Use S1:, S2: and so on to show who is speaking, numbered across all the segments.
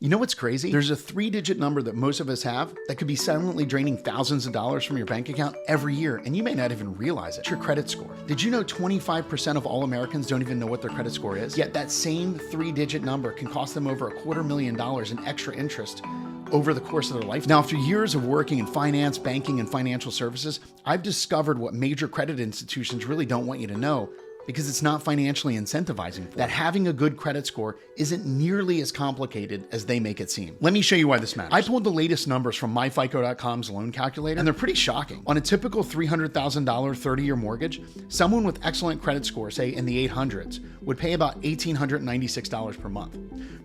S1: You know what's crazy? There's a 3-digit number that most of us have that could be silently draining thousands of dollars from your bank account every year, and you may not even realize it. It's your credit score. Did you know 25% of all Americans don't even know what their credit score is? Yet that same 3-digit number can cost them over $250,000 in extra interest over the course of their life. Now, after years of working in finance, banking, and financial services, I've discovered what major credit institutions really don't want you to know, because it's not financially incentivizing for that having a good credit score isn't nearly as complicated as they make it seem. Let me show you why this matters. I pulled the latest numbers from myfico.com's loan calculator, and they're pretty shocking. On a typical $300,000 30-year mortgage, someone with excellent credit score, say in the 800s, would pay about $1,896 per month.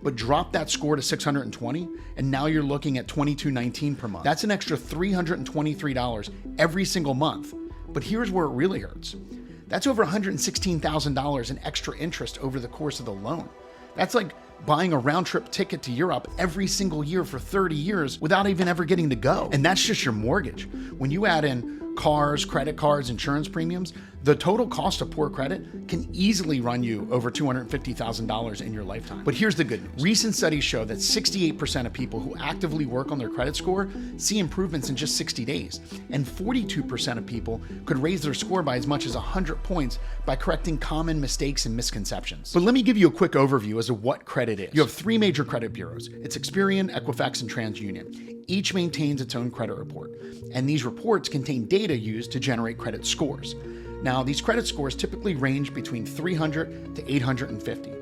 S1: But drop that score to 620, and now you're looking at $2,219 per month. That's an extra $323 every single month. But here's where it really hurts. That's over $116,000 in extra interest over the course of the loan. That's like buying a round-trip ticket to Europe every single year for 30 years without even ever getting to go. And that's just your mortgage. When you add in cars, credit cards, insurance premiums, the total cost of poor credit can easily run you over $250,000 in your lifetime. But here's the good news. Recent studies show that 68% of people who actively work on their credit score see improvements in just 60 days. And 42% of people could raise their score by as much as 100 points by correcting common mistakes and misconceptions. But let me give you a quick overview as to what credit is. You have 3 major credit bureaus. It's Experian, Equifax, and TransUnion. Each maintains its own credit report. And these reports contain data used to generate credit scores. Now, these credit scores typically range between 300 to 850.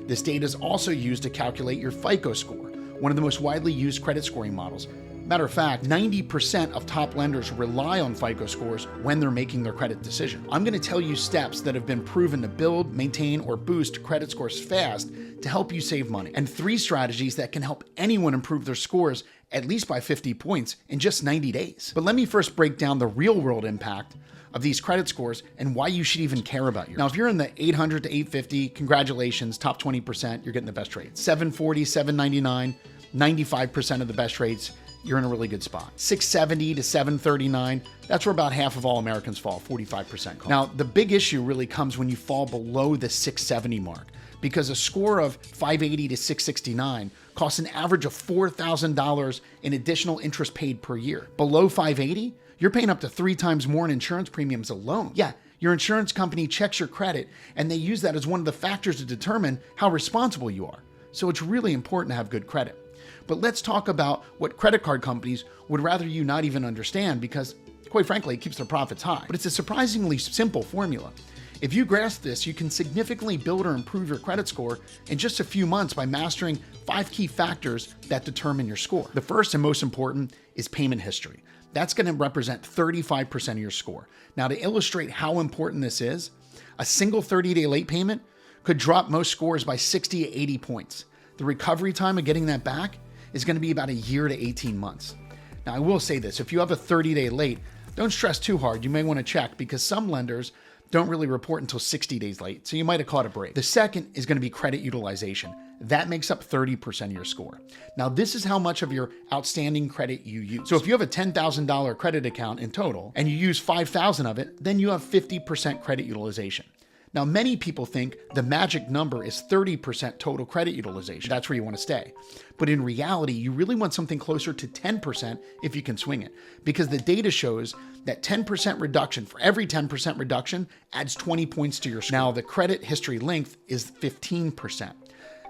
S1: This data is also used to calculate your FICO score, one of the most widely used credit scoring models. Matter of fact, 90% of top lenders rely on FICO scores when they're making their credit decision. I'm going to tell you steps that have been proven to build, maintain, or boost credit scores fast to help you save money, and 3 strategies that can help anyone improve their scores at least by 50 points in just 90 days. But let me first break down the real-world impact of these credit scores and why you should even care about yours. Now, if you're in the 800 to 850, congratulations, top 20%, you're getting the best rates. 740, 799, 95% of the best rates, you're in a really good spot. 670 to 739, that's where about half of all Americans fall, 45% call. Now, the big issue really comes when you fall below the 670 mark, because a score of 580 to 669 costs an average of $4,000 in additional interest paid per year. Below 580, you're paying up to 3 times more in insurance premiums alone. Yeah, your insurance company checks your credit, and they use that as one of the factors to determine how responsible you are. So it's really important to have good credit. But let's talk about what credit card companies would rather you not even understand, because, quite frankly, it keeps their profits high. But it's a surprisingly simple formula. If you grasp this, you can significantly build or improve your credit score in just a few months by mastering 5 key factors that determine your score. The first and most important is payment history. That's going to represent 35% of your score. Now, to illustrate how important this is, a single 30-day late payment could drop most scores by 60 to 80 points. The recovery time of getting that back is going to be about a year to 18 months. Now, I will say this, if you have a 30-day late, don't stress too hard. You may want to check, because some lenders don't really report until 60 days late, so you might have caught a break. The second is going to be credit utilization. That makes up 30% of your score. Now, this is how much of your outstanding credit you use. So if you have a $10,000 credit account in total and you use $5,000 of it, then you have 50% credit utilization. Now, many people think the magic number is 30% total credit utilization. That's where you want to stay. But in reality, you really want something closer to 10% if you can swing it, because the data shows that 10% reduction, for every 10% reduction, adds 20 points to your score. Now, the credit history length is 15%.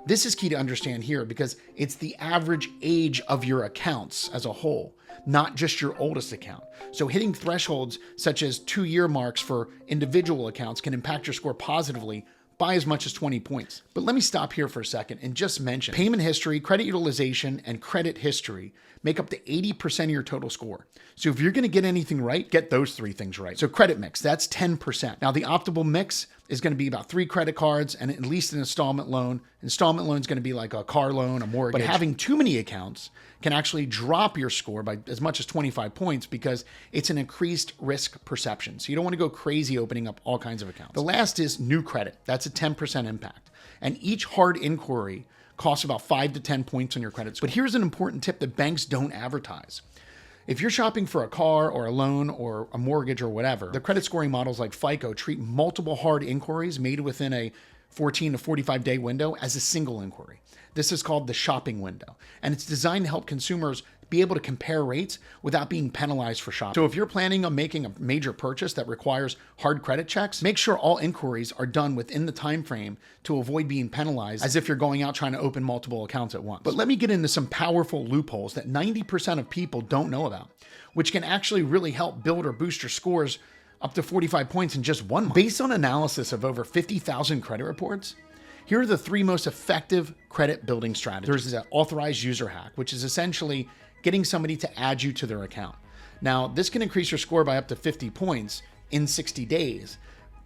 S1: This is key to understand here, because it's the average age of your accounts as a whole, not just your oldest account. So hitting thresholds such as 2-year marks for individual accounts can impact your score positively by as much as 20 points. But let me stop here for a second and just mention payment history, credit utilization, and credit history make up to 80% of your total score. So if you're going to get anything right, get those 3 things right. So credit mix, that's 10%. Now, the optimal mix is going to be about 3 credit cards and at least an installment loan. Installment loan is going to be like a car loan, a mortgage. But having too many accounts can actually drop your score by as much as 25 points, because it's an increased risk perception. So you don't want to go crazy opening up all kinds of accounts. The last is new credit. That's a 10% impact. And each hard inquiry costs about 5 to 10 points on your credit score. But here's an important tip that banks don't advertise. If you're shopping for a car or a loan or a mortgage or whatever, the credit scoring models like FICO treat multiple hard inquiries made within a 14 to 45 day window as a single inquiry. This is called the shopping window, and it's designed to help consumers be able to compare rates without being penalized for shopping. So if you're planning on making a major purchase that requires hard credit checks, make sure all inquiries are done within the time frame to avoid being penalized as if you're going out trying to open multiple accounts at once. But let me get into some powerful loopholes that 90% of people don't know about, which can actually really help build or boost your scores up to 45 points in just 1 month. Based on analysis of over 50,000 credit reports, here are the 3 most effective credit building strategies. There's an authorized user hack, which is essentially getting somebody to add you to their account. Now, this can increase your score by up to 50 points in 60 days,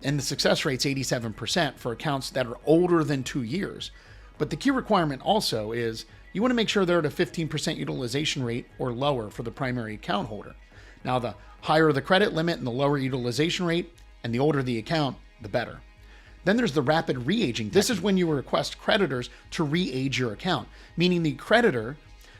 S1: and the success rate's 87% for accounts that are older than 2 years. But the key requirement also is you want to make sure they're at a 15% utilization rate or lower for the primary account holder. Now, the higher the credit limit and the lower utilization rate, and the older the account, the better. Then there's the rapid re-aging. This is when you request creditors to re-age your account, meaning the creditor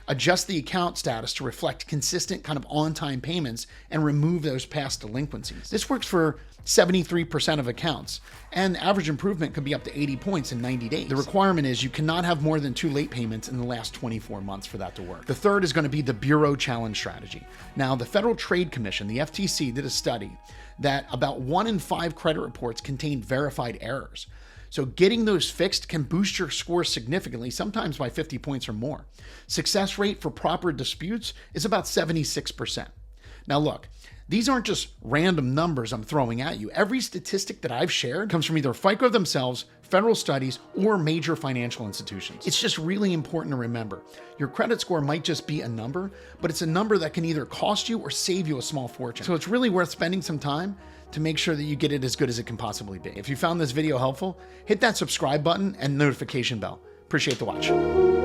S1: adjusts the account status to reflect consistent kind of on-time payments and remove those past delinquencies. This works for 73% of accounts, and average improvement could be up to 80 points in 90 days. The requirement is you cannot have more than 2 late payments in the last 24 months for that to work. The third is going to be the Bureau Challenge strategy. Now, the Federal Trade Commission, the FTC, did a study that about 1 in 5 credit reports contained verified errors. So getting those fixed can boost your score significantly, sometimes by 50 points or more. Success rate for proper disputes is about 76%. Now look, these aren't just random numbers I'm throwing at you. Every statistic that I've shared comes from either FICO themselves, federal studies, or major financial institutions. It's just really important to remember. Your credit score might just be a number, but it's a number that can either cost you or save you a small fortune. So it's really worth spending some time to make sure that you get it as good as it can possibly be. If you found this video helpful, hit that subscribe button and notification bell. Appreciate the watch.